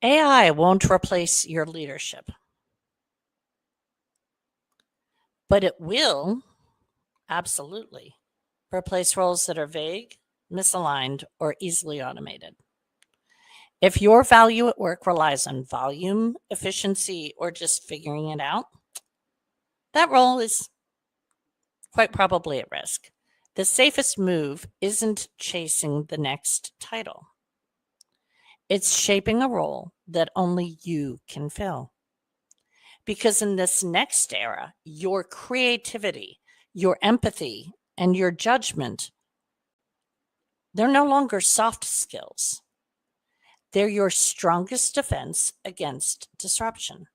AI won't replace your leadership, but it will absolutely replace roles that are vague, misaligned, or easily automated. If your value at work relies on volume, efficiency, or just figuring it out, that role is quite probably at risk. The safest move isn't chasing the next title. It's shaping a role that only you can fill. Because in this next era, your creativity, your empathy, and your judgment, they're no longer soft skills. They're your strongest defense against disruption.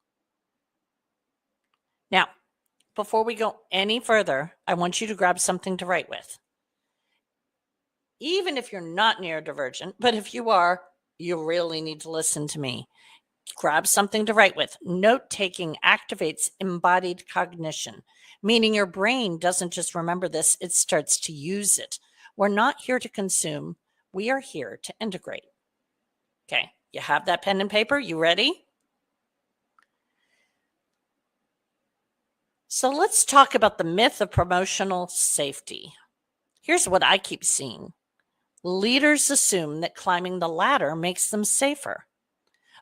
Now, before we go any further, I want you to grab something to write with. Even if you're not neurodivergent, but if you are, you really need to listen to me. Grab something to write with. Note taking activates embodied cognition, meaning your brain doesn't just remember this, it starts to use it. We're not here to consume, we are here to integrate. Okay, you have that pen and paper? You ready? So let's talk about the myth of promotional safety. Here's what I keep seeing. Leaders assume that climbing the ladder makes them safer.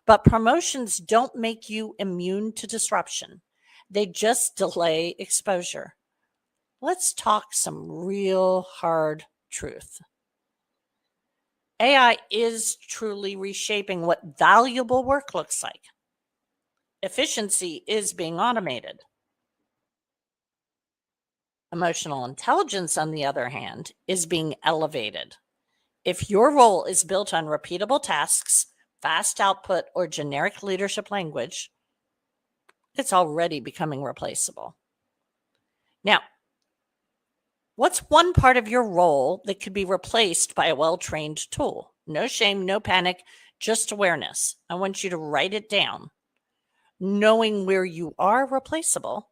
But promotions don't make you immune to disruption. They just delay exposure. Let's talk some real hard truth. AI is truly reshaping what valuable work looks like. Efficiency is being automated. Emotional intelligence, on the other hand, is being elevated. If your role is built on repeatable tasks, fast output, or generic leadership language, it's already becoming replaceable. Now, what's one part of your role that could be replaced by a well-trained tool? No shame, no panic, just awareness. I want you to write it down. Knowing where you are replaceable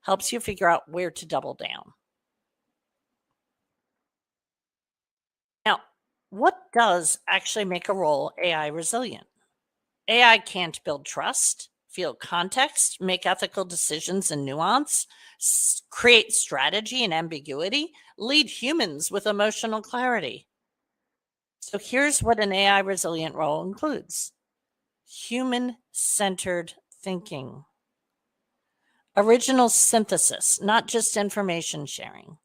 helps you figure out where to double down. Now, what does actually make a role AI resilient? AI can't build trust, feel context, make ethical decisions and nuance, create strategy and ambiguity, lead humans with emotional clarity. So here's what an AI resilient role includes: human-centered thinking, original synthesis, not just information sharing,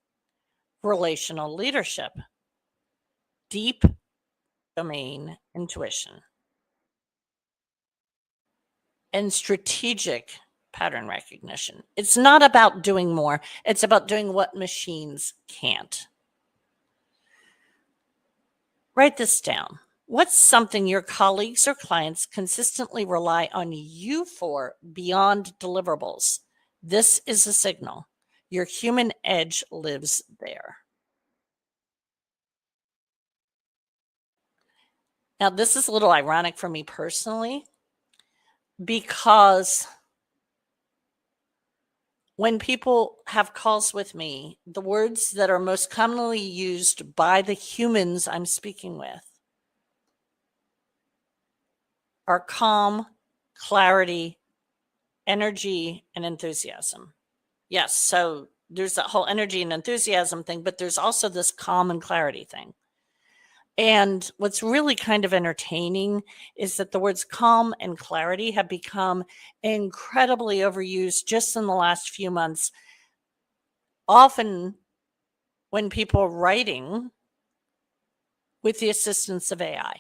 relational leadership, deep domain intuition, and strategic pattern recognition. It's not about doing more, it's about doing what machines can't. Write this down. What's something your colleagues or clients consistently rely on you for beyond deliverables? This is a signal. Your human edge lives there. Now, this is a little ironic for me personally, because when people have calls with me, the words that are most commonly used by the humans I'm speaking with are calm, clarity, energy, and enthusiasm. Yes, so there's that whole energy and enthusiasm thing, but there's also this calm and clarity thing. And what's really kind of entertaining is that the words calm and clarity have become incredibly overused just in the last few months. Often when people are writing with the assistance of AI.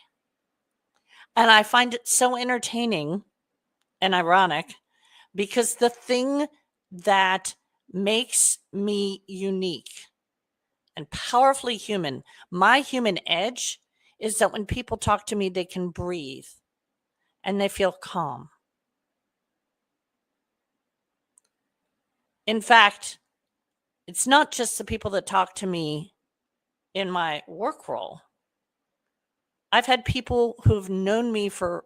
And I find it so entertaining and ironic, because the thing that makes me unique and powerfully human, my human edge, is that when people talk to me, they can breathe and they feel calm. In fact, it's not just the people that talk to me in my work role. I've had people who've known me for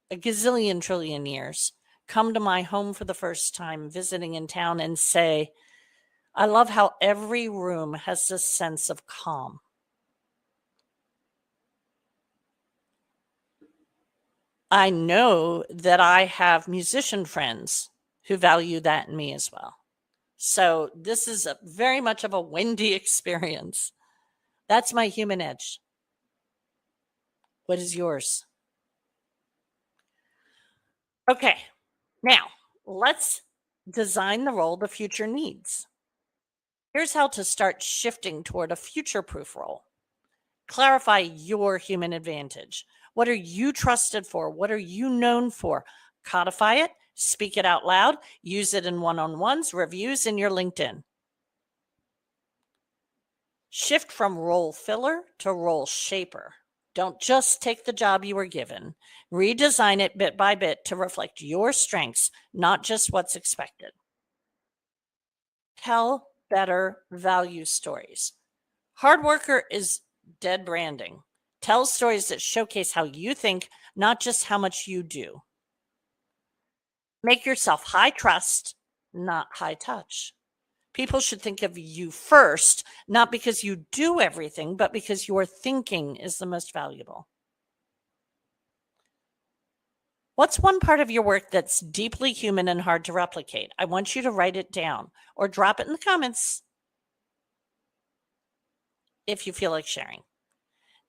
a gazillion trillion years come to my home for the first time, visiting in town, and say, I love how every room has this sense of calm. I know that I have musician friends who value that in me as well. So this is very much of a windy experience. That's my human edge. What is yours? Okay, now let's design the role the future needs. Here's how to start shifting toward a future proof role. Clarify your human advantage. What are you trusted for? What are you known for? Codify it, speak it out loud, use it in one on ones, reviews in your LinkedIn. Shift from role filler to role shaper. Don't just take the job you were given, redesign it bit by bit to reflect your strengths, not just what's expected. Tell better value stories. Hard worker is dead branding. Tell stories that showcase how you think, not just how much you do. Make yourself high trust, not high touch. People should think of you first, not because you do everything, but because your thinking is the most valuable. What's one part of your work that's deeply human and hard to replicate? I want you to write it down or drop it in the comments if you feel like sharing.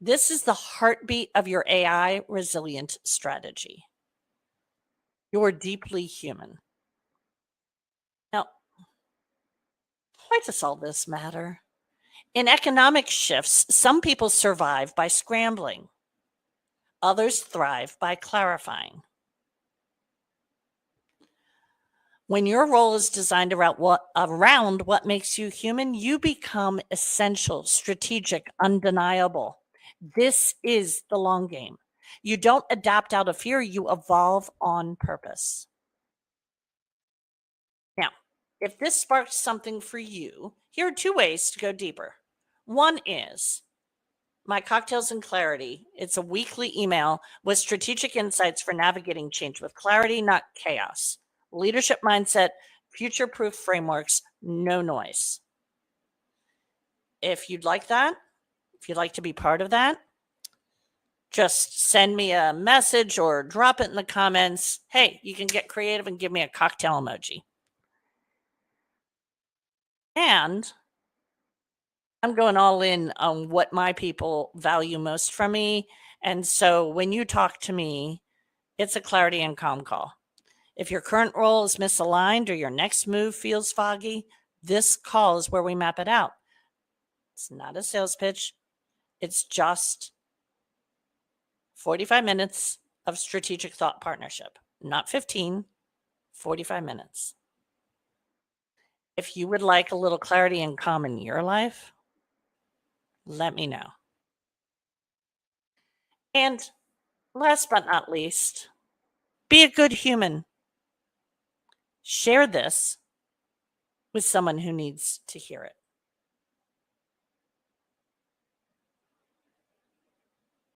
This is the heartbeat of your AI resilient strategy. You're deeply human. Now, why does all this matter? In economic shifts, some people survive by scrambling, others thrive by clarifying. When your role is designed around what makes you human, you become essential, strategic, undeniable. This is the long game. You don't adapt out of fear, you evolve on purpose. Now, if this sparks something for you, here are two ways to go deeper. One is my Cocktails and Clarity. It's a weekly email with strategic insights for navigating change with clarity, not chaos. Leadership mindset, future proof frameworks, no noise. If you'd like that, if you'd like to be part of that, just send me a message or drop it in the comments. Hey, you can get creative and give me a cocktail emoji. And I'm going all in on what my people value most from me. And so when you talk to me, it's a clarity and calm call. If your current role is misaligned or your next move feels foggy, this call is where we map it out. It's not a sales pitch. It's just 45 minutes of strategic thought partnership, not 15, 45 minutes. If you would like a little clarity and calm in your life, let me know. And last but not least, be a good human. Share this with someone who needs to hear it.